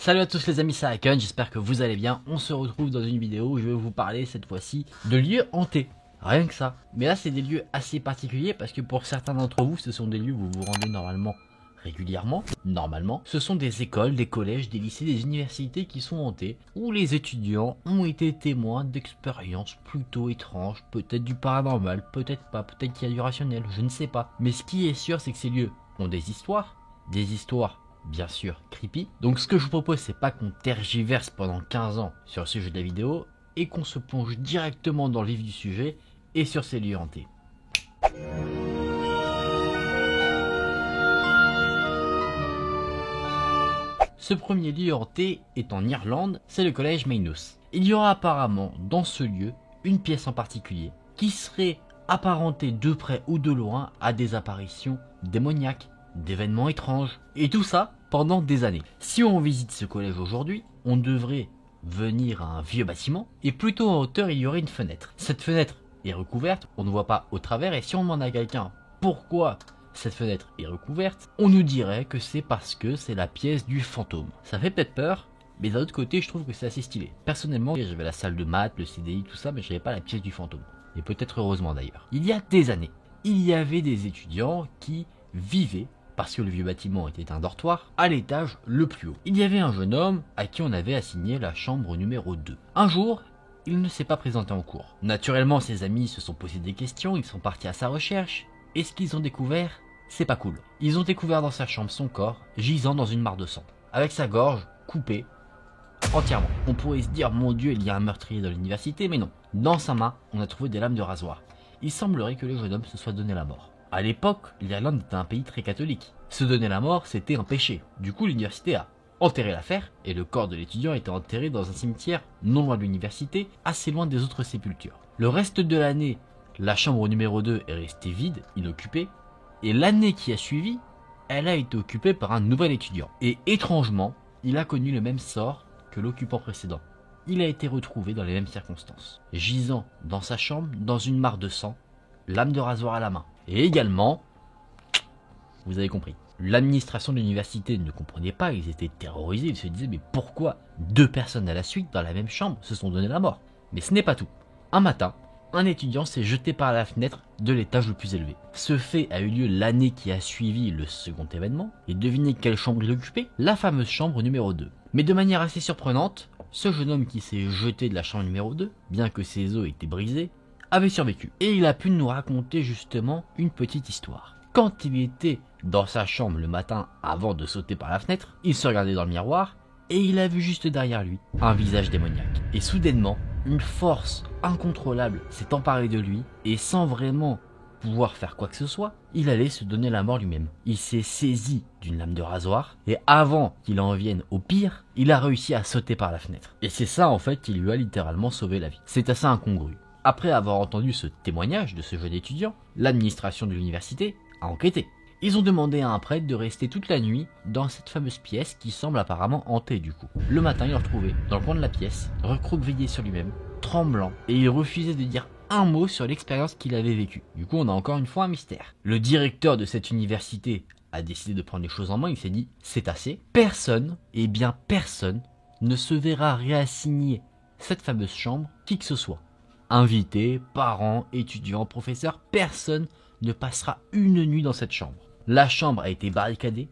Salut à tous les amis, c'est Haken, j'espère que vous allez bien. On se retrouve dans une vidéo où je vais vous parler cette fois-ci de lieux hantés. Rien que ça. Mais là c'est des lieux assez particuliers parce que pour certains d'entre vous, ce sont des lieux où vous vous rendez régulièrement. Ce sont des écoles, des collèges, des lycées, des universités qui sont hantés, où les étudiants ont été témoins d'expériences plutôt étranges, peut-être du paranormal, peut-être pas, peut-être qu'il y a du rationnel, je ne sais pas. Mais ce qui est sûr, c'est que ces lieux ont des histoires bien sûr creepy. Donc ce que je vous propose, c'est pas qu'on tergiverse pendant 15 ans sur le sujet de la vidéo et qu'on se plonge directement dans le vif du sujet et sur ces lieux hantés. Ce premier lieu hanté est en Irlande, c'est le collège Maynooth. Il y aura apparemment dans ce lieu une pièce en particulier qui serait apparentée de près ou de loin à des apparitions démoniaques, d'événements étranges, et tout ça pendant des années. Si on visite ce collège aujourd'hui, on devrait venir à un vieux bâtiment, et plutôt en hauteur il y aurait une fenêtre. Cette fenêtre est recouverte, on ne voit pas au travers, et si on demande à quelqu'un pourquoi cette fenêtre est recouverte, on nous dirait que c'est parce que c'est la pièce du fantôme. Ça fait peut-être peur, mais d'un autre côté je trouve que c'est assez stylé. Personnellement, j'avais la salle de maths, le CDI, tout ça, mais j'avais pas la pièce du fantôme. Et peut-être heureusement d'ailleurs. Il y a des années, il y avait des étudiants qui vivaient, parce que le vieux bâtiment était un dortoir, à l'étage le plus haut. Il y avait un jeune homme à qui on avait assigné la chambre numéro 2. Un jour, il ne s'est pas présenté en cours. Naturellement, ses amis se sont posé des questions, ils sont partis à sa recherche, et ce qu'ils ont découvert, c'est pas cool. Ils ont découvert dans sa chambre son corps, gisant dans une mare de sang, avec sa gorge coupée entièrement. On pourrait se dire, mon Dieu, il y a un meurtrier dans l'université, mais non. Dans sa main, on a trouvé des lames de rasoir. Il semblerait que le jeune homme se soit donné la mort. À l'époque, l'Irlande était un pays très catholique. Se donner la mort, c'était un péché. Du coup, l'université a enterré l'affaire, et le corps de l'étudiant était enterré dans un cimetière non loin de l'université, assez loin des autres sépultures. Le reste de l'année, la chambre numéro 2 est restée vide, inoccupée, et l'année qui a suivi, elle a été occupée par un nouvel étudiant. Et étrangement, il a connu le même sort que l'occupant précédent. Il a été retrouvé dans les mêmes circonstances, gisant dans sa chambre, dans une mare de sang, lame de rasoir à la main. Et également, vous avez compris, l'administration de l'université ne comprenait pas, ils étaient terrorisés, ils se disaient mais pourquoi deux personnes à la suite dans la même chambre se sont donné la mort? Mais ce n'est pas tout. Un matin, un étudiant s'est jeté par la fenêtre de l'étage le plus élevé. Ce fait a eu lieu l'année qui a suivi le second événement, et devinez quelle chambre il occupait? La fameuse chambre numéro 2. Mais de manière assez surprenante, ce jeune homme qui s'est jeté de la chambre numéro 2, bien que ses os étaient brisés, avait survécu. Et il a pu nous raconter justement une petite histoire. Quand il était dans sa chambre le matin avant de sauter par la fenêtre, il se regardait dans le miroir et il a vu juste derrière lui un visage démoniaque. Et soudainement, une force incontrôlable s'est emparée de lui et sans vraiment pouvoir faire quoi que ce soit, il allait se donner la mort lui-même. Il s'est saisi d'une lame de rasoir et avant qu'il en vienne au pire, il a réussi à sauter par la fenêtre. Et c'est ça en fait qui lui a littéralement sauvé la vie. C'est assez incongru. Après avoir entendu ce témoignage de ce jeune étudiant, l'administration de l'université a enquêté. Ils ont demandé à un prêtre de rester toute la nuit dans cette fameuse pièce qui semble apparemment hantée du coup. Le matin, il le retrouvait dans le coin de la pièce, recroquevillé sur lui-même, tremblant, et il refusait de dire un mot sur l'expérience qu'il avait vécue. Du coup, on a encore une fois un mystère. Le directeur de cette université a décidé de prendre les choses en main, il s'est dit c'est assez. Personne, et bien personne, ne se verra réassigner cette fameuse chambre qui que ce soit. Invités, parents, étudiants, professeurs, personne ne passera une nuit dans cette chambre. La chambre a été barricadée.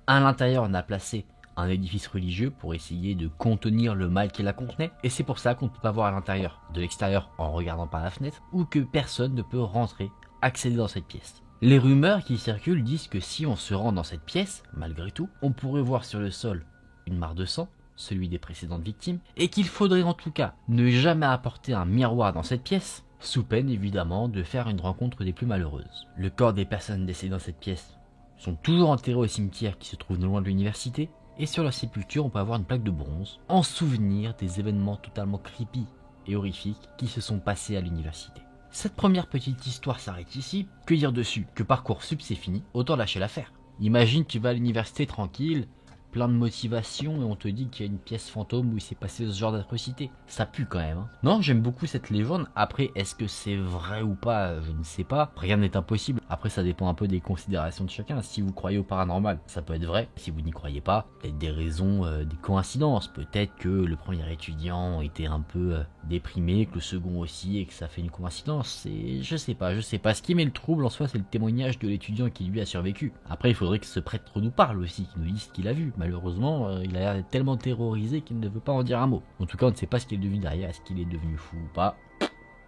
À l'intérieur, on a placé un édifice religieux pour essayer de contenir le mal qui la contenait. Et c'est pour ça qu'on ne peut pas voir à l'intérieur de l'extérieur en regardant par la fenêtre ou que personne ne peut rentrer, accéder dans cette pièce. Les rumeurs qui circulent disent que si on se rend dans cette pièce, malgré tout, on pourrait voir sur le sol une mare de sang, celui des précédentes victimes, et qu'il faudrait en tout cas ne jamais apporter un miroir dans cette pièce, sous peine évidemment de faire une rencontre des plus malheureuses. Le corps des personnes décédées dans cette pièce sont toujours enterrés au cimetière qui se trouve non loin de l'université, et sur leur sépulture on peut avoir une plaque de bronze en souvenir des événements totalement creepy et horrifiques qui se sont passés à l'université. Cette première petite histoire s'arrête ici. Que dire dessus? Que Parcoursup c'est fini, autant lâcher l'affaire. Imagine tu vas à l'université tranquille, plein de motivation et on te dit qu'il y a une pièce fantôme où il s'est passé ce genre d'atrocité. Ça pue quand même, hein. Non, j'aime beaucoup cette légende. Après, est-ce que c'est vrai ou pas? Je ne sais pas. Rien n'est impossible. Après, ça dépend un peu des considérations de chacun. Si vous croyez au paranormal, ça peut être vrai. Si vous n'y croyez pas, peut-être des raisons, des coïncidences. Peut-être que le premier étudiant était un peu déprimé, que le second aussi, et que ça fait une coïncidence. Je sais pas. Ce qui met le trouble en soi, c'est le témoignage de l'étudiant qui lui a survécu. Après, il faudrait que ce prêtre nous parle aussi, qu'il nous dise ce qu'il a vu. Malheureusement, il a l'air d'être tellement terrorisé qu'il ne veut pas en dire un mot. En tout cas, on ne sait pas ce qu'il est devenu derrière. Est-ce qu'il est devenu fou ou pas?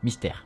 Mystère.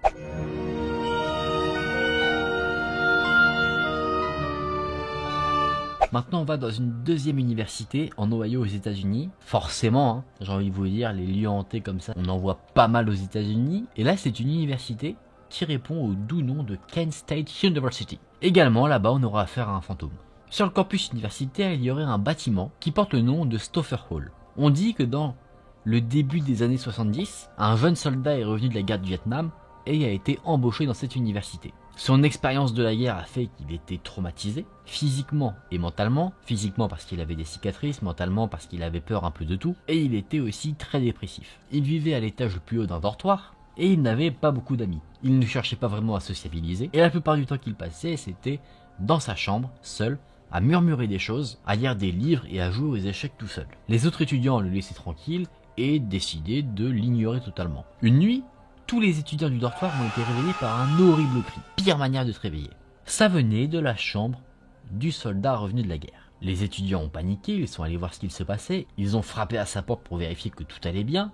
Maintenant, on va dans une deuxième université en Ohio aux États-Unis. Forcément, hein, j'ai envie de vous dire, les lieux hantés comme ça, on en voit pas mal aux États-Unis. Et là, c'est une université qui répond au doux nom de Kent State University. Également, là-bas, on aura affaire à un fantôme. Sur le campus universitaire, il y aurait un bâtiment qui porte le nom de Stauffer Hall. On dit que dans le début des années 70, un jeune soldat est revenu de la guerre du Vietnam et a été embauché dans cette université. Son expérience de la guerre a fait qu'il était traumatisé, physiquement et mentalement. Physiquement parce qu'il avait des cicatrices, mentalement parce qu'il avait peur un peu de tout, et il était aussi très dépressif. Il vivait à l'étage le plus haut d'un dortoir, et il n'avait pas beaucoup d'amis. Il ne cherchait pas vraiment à sociabiliser, et la plupart du temps qu'il passait, c'était dans sa chambre, seul, à murmurer des choses, à lire des livres et à jouer aux échecs tout seul. Les autres étudiants le laissaient tranquille, et décidaient de l'ignorer totalement. Une nuit, tous les étudiants du dortoir ont été réveillés par un horrible cri. Pire manière de se réveiller. Ça venait de la chambre du soldat revenu de la guerre. Les étudiants ont paniqué, ils sont allés voir ce qu'il se passait, ils ont frappé à sa porte pour vérifier que tout allait bien,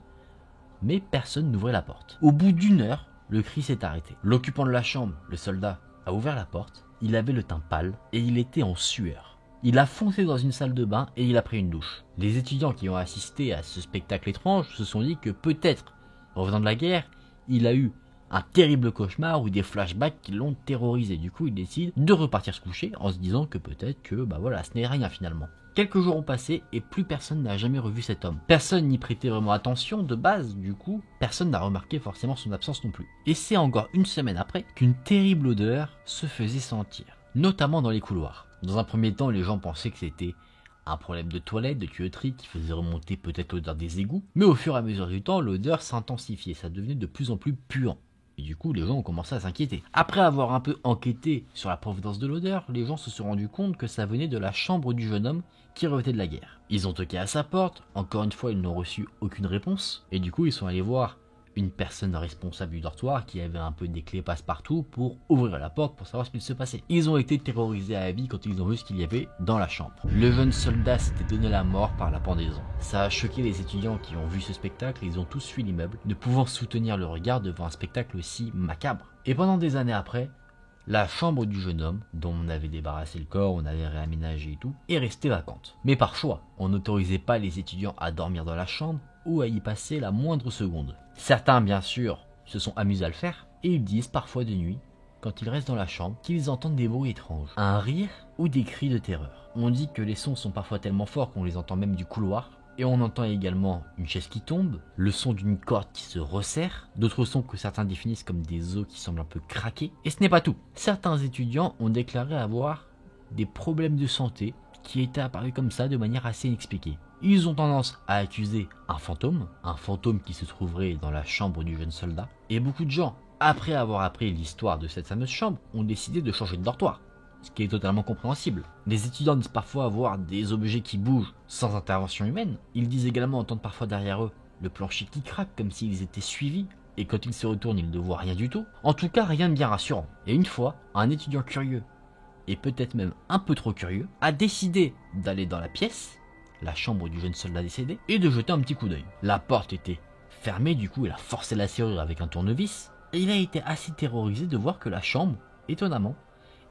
mais personne n'ouvrait la porte. Au bout d'une heure, le cri s'est arrêté. L'occupant de la chambre, le soldat, a ouvert la porte, il avait le teint pâle et il était en sueur. Il a foncé dans une salle de bain et il a pris une douche. Les étudiants qui ont assisté à ce spectacle étrange se sont dit que peut-être, revenant de la guerre, il a eu un terrible cauchemar ou des flashbacks qui l'ont terrorisé. Du coup, il décide de repartir se coucher en se disant que peut-être que, voilà, ce n'est rien finalement. Quelques jours ont passé et plus personne n'a jamais revu cet homme. Personne n'y prêtait vraiment attention de base, du coup, personne n'a remarqué forcément son absence non plus. Et c'est encore une semaine après qu'une terrible odeur se faisait sentir, notamment dans les couloirs. Dans un premier temps, les gens pensaient que c'était un problème de toilette, de tuyauterie qui faisait remonter peut-être l'odeur des égouts, mais au fur et à mesure du temps, l'odeur s'intensifiait, ça devenait de plus en plus puant. Et du coup, les gens ont commencé à s'inquiéter. Après avoir un peu enquêté sur la provenance de l'odeur, les gens se sont rendus compte que ça venait de la chambre du jeune homme qui revenait de la guerre. Ils ont toqué à sa porte, encore une fois, ils n'ont reçu aucune réponse, et du coup, ils sont allés voir une personne responsable du dortoir qui avait un peu des clés passe-partout pour ouvrir la porte pour savoir ce qu'il se passait. Ils ont été terrorisés à la vie quand ils ont vu ce qu'il y avait dans la chambre. Le jeune soldat s'était donné la mort par la pendaison. Ça a choqué les étudiants qui ont vu ce spectacle et ils ont tous fui l'immeuble, ne pouvant soutenir le regard devant un spectacle aussi macabre. Et pendant des années après, la chambre du jeune homme, dont on avait débarrassé le corps, on avait réaménagé et tout, est restée vacante. Mais par choix, on n'autorisait pas les étudiants à dormir dans la chambre ou à y passer la moindre seconde. Certains, bien sûr, se sont amusés à le faire, et ils disent parfois de nuit, quand ils restent dans la chambre, qu'ils entendent des bruits étranges, un rire ou des cris de terreur. On dit que les sons sont parfois tellement forts qu'on les entend même du couloir, et on entend également une chaise qui tombe, le son d'une corde qui se resserre, d'autres sons que certains définissent comme des os qui semblent un peu craquer, et ce n'est pas tout. Certains étudiants ont déclaré avoir des problèmes de santé qui étaient apparus comme ça de manière assez inexpliquée. Ils ont tendance à accuser un fantôme qui se trouverait dans la chambre du jeune soldat, et beaucoup de gens, après avoir appris l'histoire de cette fameuse chambre, ont décidé de changer de dortoir, ce qui est totalement compréhensible. Les étudiants disent parfois avoir des objets qui bougent sans intervention humaine. Ils disent également entendre parfois derrière eux le plancher qui craque comme s'ils étaient suivis, et quand ils se retournent, ils ne voient rien du tout. En tout cas, rien de bien rassurant. Et une fois, un étudiant curieux, et peut-être même un peu trop curieux, a décidé d'aller dans la pièce, la chambre du jeune soldat décédé, et de jeter un petit coup d'œil. La porte était fermée, du coup il a forcé la serrure avec un tournevis, et il a été assez terrorisé de voir que la chambre, étonnamment,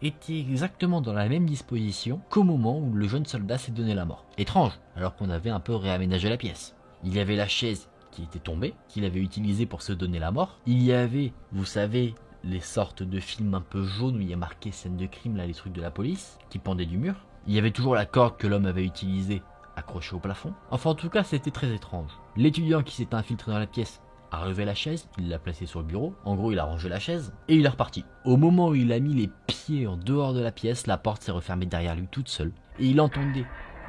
était exactement dans la même disposition qu'au moment où le jeune soldat s'est donné la mort. Étrange, alors qu'on avait un peu réaménagé la pièce. Il y avait la chaise qui était tombée, qu'il avait utilisée pour se donner la mort. Il y avait, vous savez, les sortes de films un peu jaunes où il y a marqué scène de crime, là les trucs de la police, qui pendaient du mur. Il y avait toujours la corde que l'homme avait utilisée accrochée au plafond. Enfin en tout cas c'était très étrange. L'étudiant qui s'est infiltré dans la pièce a relevé la chaise, il l'a placée sur le bureau, en gros il a rangé la chaise, et il est reparti. Au moment où il a mis les pieds en dehors de la pièce, la porte s'est refermée derrière lui toute seule, et il entendait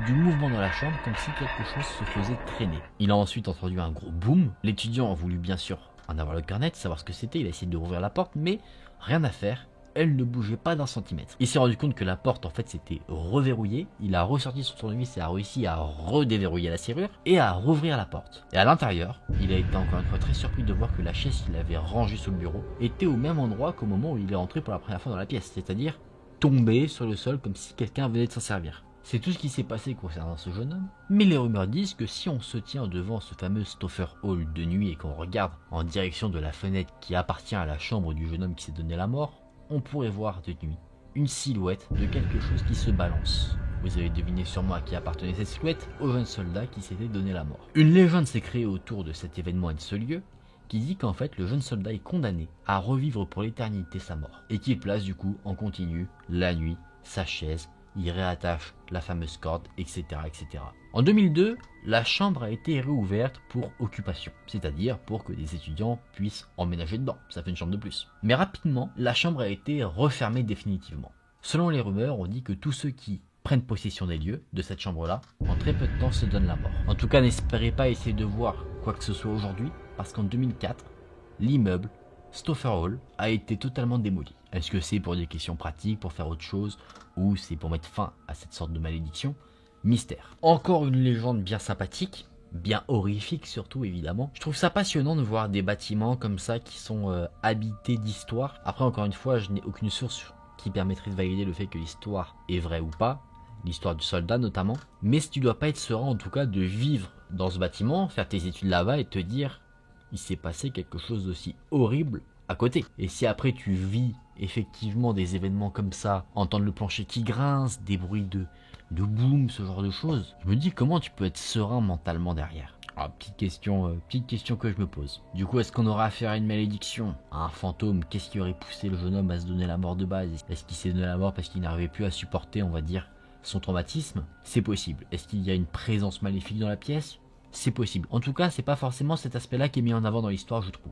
du mouvement dans la chambre comme si quelque chose se faisait traîner. Il a ensuite entendu un gros boom, l'étudiant a voulu bien sûr en avoir le cœur net, savoir ce que c'était, il a essayé de rouvrir la porte, mais rien à faire, elle ne bougeait pas d'un centimètre. Il s'est rendu compte que la porte en fait s'était reverrouillée, il a ressorti son tournevis et a réussi à redéverrouiller la serrure et à rouvrir la porte. Et à l'intérieur, il a été encore une fois très surpris de voir que la chaise qu'il avait rangée sur le bureau était au même endroit qu'au moment où il est entré pour la première fois dans la pièce, c'est-à-dire tombée sur le sol comme si quelqu'un venait de s'en servir. C'est tout ce qui s'est passé concernant ce jeune homme, mais les rumeurs disent que si on se tient devant ce fameux Stauffer Hall de nuit et qu'on regarde en direction de la fenêtre qui appartient à la chambre du jeune homme qui s'est donné la mort, on pourrait voir de nuit une silhouette de quelque chose qui se balance. Vous avez deviné sûrement à qui appartenait cette silhouette, au jeune soldat qui s'était donné la mort. Une légende s'est créée autour de cet événement et de ce lieu, qui dit qu'en fait le jeune soldat est condamné à revivre pour l'éternité sa mort, et qu'il place du coup en continu, la nuit, sa chaise, il réattache la fameuse corde, etc., etc. En 2002, la chambre a été réouverte pour occupation, c'est-à-dire pour que des étudiants puissent emménager dedans, ça fait une chambre de plus. Mais rapidement, la chambre a été refermée définitivement. Selon les rumeurs, on dit que tous ceux qui prennent possession des lieux, de cette chambre-là, en très peu de temps se donnent la mort. En tout cas, n'espérez pas essayer de voir quoi que ce soit aujourd'hui, parce qu'en 2004, l'immeuble Stauffer Hall a été totalement démoli. Est-ce que c'est pour des questions pratiques, pour faire autre chose, ou c'est pour mettre fin à cette sorte de malédiction? Mystère. Encore une légende bien sympathique, bien horrifique surtout évidemment. Je trouve ça passionnant de voir des bâtiments comme ça qui sont habités d'histoire. Après encore une fois, je n'ai aucune source qui permettrait de valider le fait que l'histoire est vraie ou pas, l'histoire du soldat notamment. Mais tu dois pas être serein en tout cas de vivre dans ce bâtiment, faire tes études là-bas et te dire il s'est passé quelque chose d'aussi horrible à côté. Et si après tu vis effectivement des événements comme ça, entendre le plancher qui grince, des bruits de boom, ce genre de choses, je me dis comment tu peux être serein mentalement derrière. Alors, petite question que je me pose. Du coup, est-ce qu'on aura affaire à une malédiction, à un fantôme? Qu'est-ce qui aurait poussé le jeune homme à se donner la mort de base? Est-ce qu'il s'est donné la mort parce qu'il n'arrivait plus à supporter, on va dire, son traumatisme? C'est possible. Est-ce qu'il y a une présence maléfique dans la pièce? C'est possible. En tout cas, c'est pas forcément cet aspect-là qui est mis en avant dans l'histoire, je trouve.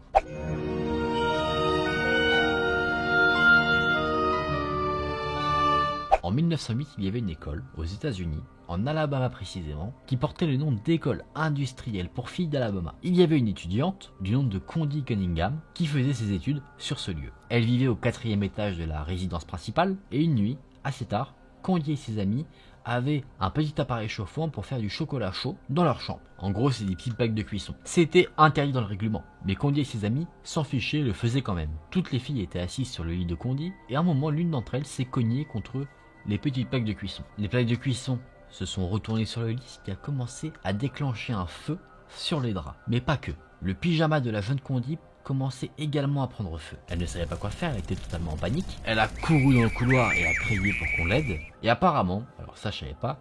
En 1908, il y avait une école, aux États-Unis, en Alabama précisément, qui portait le nom d'école industrielle pour filles d'Alabama. Il y avait une étudiante, du nom de Condi Cunningham, qui faisait ses études sur ce lieu. Elle vivait au 4e étage de la résidence principale, et une nuit, assez tard, Condi et ses amis avaient un petit appareil chauffant pour faire du chocolat chaud dans leur chambre. En gros, c'est des petites plaques de cuisson. C'était interdit dans le règlement, mais Condi et ses amis s'en fichaient et le faisaient quand même. Toutes les filles étaient assises sur le lit de Condi, et à un moment, l'une d'entre elles s'est cognée contre les petites plaques de cuisson. Les plaques de cuisson se sont retournées sur le lit, ce qui a commencé à déclencher un feu sur les draps. Mais pas que. Le pyjama de la jeune Condi commençait également à prendre feu. Elle ne savait pas quoi faire, elle était totalement en panique. Elle a couru dans le couloir et a crié pour qu'on l'aide. Et apparemment, alors ça je savais pas,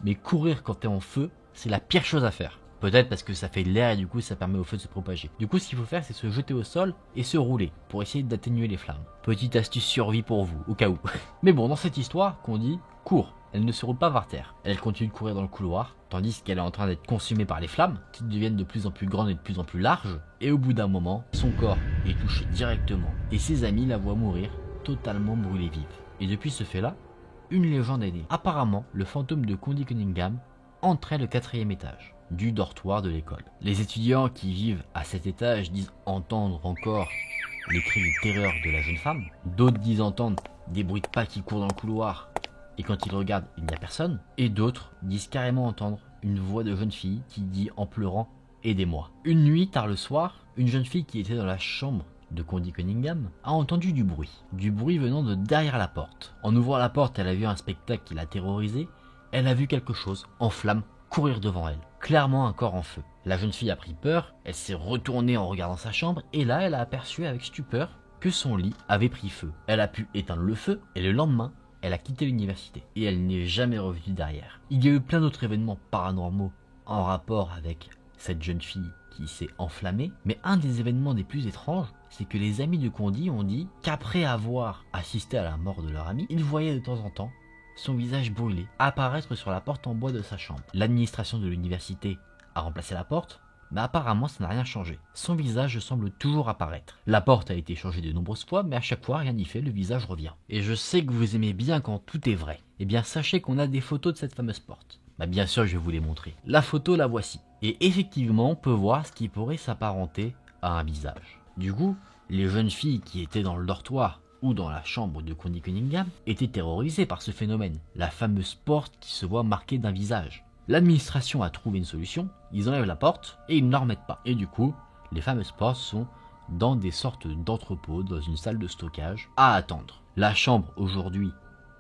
mais courir quand t'es en feu, c'est la pire chose à faire. Peut-être parce que ça fait de l'air et du coup ça permet au feu de se propager. Du coup ce qu'il faut faire c'est se jeter au sol et se rouler pour essayer d'atténuer les flammes. Petite astuce survie pour vous, au cas où. Mais bon, dans cette histoire, Condi court. Elle ne se roule pas par terre. Elle continue de courir dans le couloir, tandis qu'elle est en train d'être consumée par les flammes, qui deviennent de plus en plus grandes et de plus en plus larges. Et au bout d'un moment, son corps est touché directement. Et ses amis la voient mourir, totalement brûlée vive. Et depuis ce fait-là, une légende est née. Apparemment, le fantôme de Condi Cunningham entrait le 4e étage du dortoir de l'école. Les étudiants qui vivent à cet étage disent entendre encore les cris de terreur de la jeune femme. D'autres disent entendre des bruits de pas qui courent dans le couloir et quand ils regardent, il n'y a personne. Et d'autres disent carrément entendre une voix de jeune fille qui dit en pleurant « Aidez-moi ». Une nuit, tard le soir, une jeune fille qui était dans la chambre de Condi Cunningham a entendu du bruit venant de derrière la porte. En ouvrant la porte, elle a vu un spectacle qui l'a terrorisée. Elle a vu quelque chose en flammes courir devant elle, clairement un corps en feu. La jeune fille a pris peur, elle s'est retournée en regardant sa chambre et là elle a aperçu avec stupeur que son lit avait pris feu. Elle a pu éteindre le feu et le lendemain, elle a quitté l'université et elle n'est jamais revenue derrière. Il y a eu plein d'autres événements paranormaux en rapport avec cette jeune fille qui s'est enflammée, mais un des événements des plus étranges, c'est que les amis de Condi ont dit qu'après avoir assisté à la mort de leur ami, ils voyaient de temps en temps son visage brûlé apparaître sur la porte en bois de sa chambre. L'administration de l'université a remplacé la porte, mais apparemment ça n'a rien changé. Son visage semble toujours apparaître. La porte a été changée de nombreuses fois, mais à chaque fois rien n'y fait, le visage revient. Et je sais que vous aimez bien quand tout est vrai. Eh bien sachez qu'on a des photos de cette fameuse porte. Bah bien sûr je vais vous les montrer. La photo la voici. Et effectivement on peut voir ce qui pourrait s'apparenter à un visage. Du coup, les jeunes filles qui étaient dans le dortoir ou dans la chambre de Connie Cunningham étaient terrorisés par ce phénomène, la fameuse porte qui se voit marquée d'un visage. L'administration a trouvé une solution, ils enlèvent la porte et ils ne la remettent pas. Et du coup, les fameuses portes sont dans des sortes d'entrepôts, dans une salle de stockage, à attendre. La chambre aujourd'hui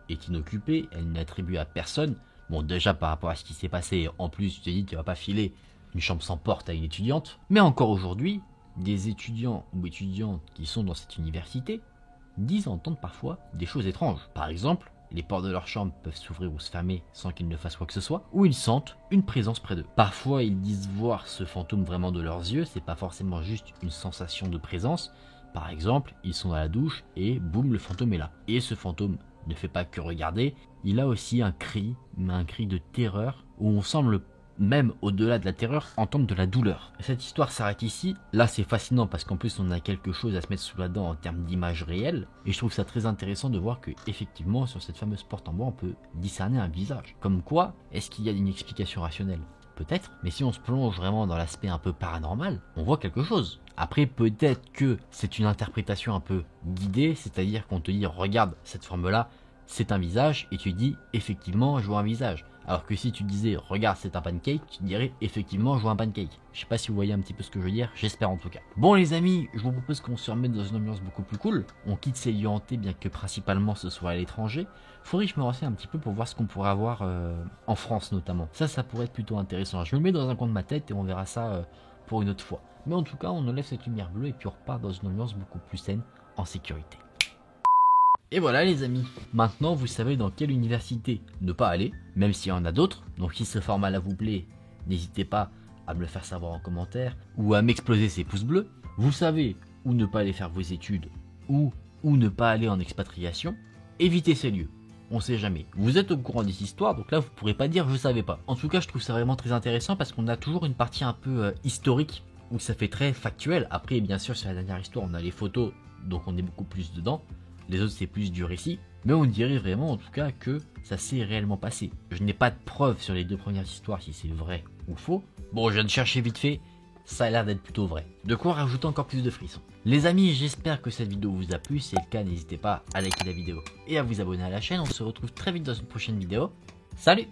est inoccupée, elle n'est attribuée à personne. Bon, déjà par rapport à ce qui s'est passé, en plus tu te dis tu vas pas filer une chambre sans porte à une étudiante. Mais encore aujourd'hui, des étudiants ou étudiantes qui sont dans cette université disent entendre parfois des choses étranges. Par exemple, les portes de leur chambre peuvent s'ouvrir ou se fermer sans qu'ils ne fassent quoi que ce soit, ou ils sentent une présence près d'eux. Parfois, ils disent voir ce fantôme vraiment de leurs yeux, c'est pas forcément juste une sensation de présence. Par exemple, ils sont à la douche et boum, le fantôme est là. Et ce fantôme ne fait pas que regarder, il a aussi un cri de terreur, où on semble même au-delà de la terreur, entendre de la douleur. Cette histoire s'arrête ici. Là, c'est fascinant parce qu'en plus, on a quelque chose à se mettre sous la dent en termes d'image réelle. Et je trouve ça très intéressant de voir que, effectivement, sur cette fameuse porte en bois, on peut discerner un visage. Comme quoi, est-ce qu'il y a une explication rationnelle? Peut-être, mais si on se plonge vraiment dans l'aspect un peu paranormal, on voit quelque chose. Après, peut-être que c'est une interprétation un peu guidée, c'est-à-dire qu'on te dit, regarde cette forme-là, c'est un visage, et tu dis, effectivement, je vois un visage. Alors que si tu disais, regarde, c'est un pancake, tu dirais, effectivement, je vois un pancake. Je sais pas si vous voyez un petit peu ce que je veux dire, j'espère en tout cas. Bon les amis, je vous propose qu'on se remette dans une ambiance beaucoup plus cool. On quitte ces lieux hantés, bien que principalement ce soit à l'étranger. Faudrait que je me renseigne un petit peu pour voir ce qu'on pourrait avoir en France notamment. Ça pourrait être plutôt intéressant. Je me le mets dans un coin de ma tête et on verra ça pour une autre fois. Mais en tout cas, on enlève cette lumière bleue et puis on repart dans une ambiance beaucoup plus saine, en sécurité. Et voilà les amis, maintenant vous savez dans quelle université ne pas aller, même s'il y en a d'autres, donc si ce format là vous plaît, n'hésitez pas à me le faire savoir en commentaire, ou à m'exploser ces pouces bleus. Vous savez où ne pas aller faire vos études, ou où ne pas aller en expatriation, évitez ces lieux, on sait jamais. Vous êtes au courant des histoires, donc là vous pourrez pas dire je savais pas. En tout cas je trouve ça vraiment très intéressant parce qu'on a toujours une partie un peu historique, où ça fait très factuel. Après bien sûr sur la dernière histoire on a les photos, donc on est beaucoup plus dedans. Les autres c'est plus du récit, mais on dirait vraiment en tout cas que ça s'est réellement passé. Je n'ai pas de preuves sur les deux premières histoires si c'est vrai ou faux. Bon, je viens de chercher vite fait, ça a l'air d'être plutôt vrai. De quoi rajouter encore plus de frissons. Les amis, j'espère que cette vidéo vous a plu, si c'est le cas n'hésitez pas à liker la vidéo et à vous abonner à la chaîne. On se retrouve très vite dans une prochaine vidéo. Salut!